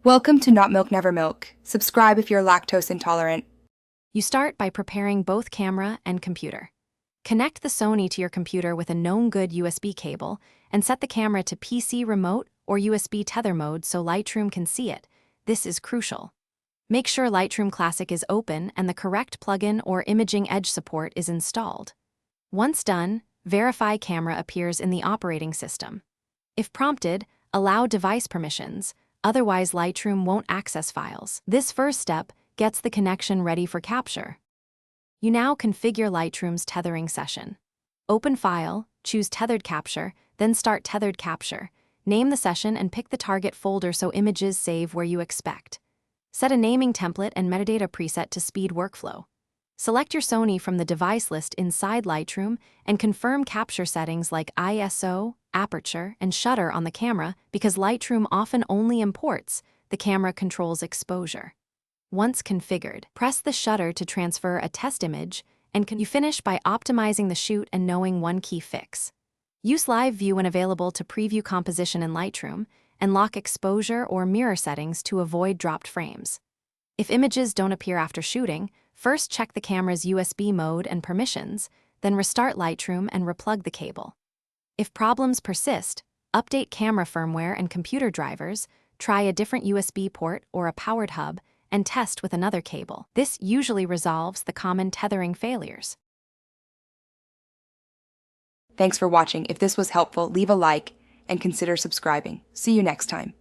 Welcome to Not Milk Never Milk. Subscribe if you're lactose intolerant. You start by preparing both camera and computer. Connect the Sony to your computer with a known good USB cable and set the camera to PC remote or USB tether mode so Lightroom can see it. This is crucial. Make sure Lightroom Classic is open and the correct plugin or imaging edge support is installed. Once done, verify camera appears in the operating system. If prompted, allow device permissions. Otherwise, Lightroom won't access files. This first step gets the connection ready for capture. You now configure Lightroom's tethering session. Open File, choose Tethered Capture, then start Tethered Capture. Name the session and pick the target folder so images save where you expect. Set a naming template and metadata preset to speed workflow. Select your Sony from the device list inside Lightroom and confirm capture settings like ISO, aperture, and shutter on the camera because Lightroom often only imports. The camera controls exposure. Once configured, press the shutter to transfer a test image, and you finish by optimizing the shoot and knowing one key fix. Use Live View when available to preview composition in Lightroom, and lock exposure or mirror settings to avoid dropped frames. If images don't appear after shooting, first check the camera's USB mode and permissions, then restart Lightroom and replug the cable. If problems persist, update camera firmware and computer drivers, try a different USB port or a powered hub, and test with another cable. This usually resolves the common tethering failures. Thanks for watching. If this was helpful, leave a like and consider subscribing. See you next time.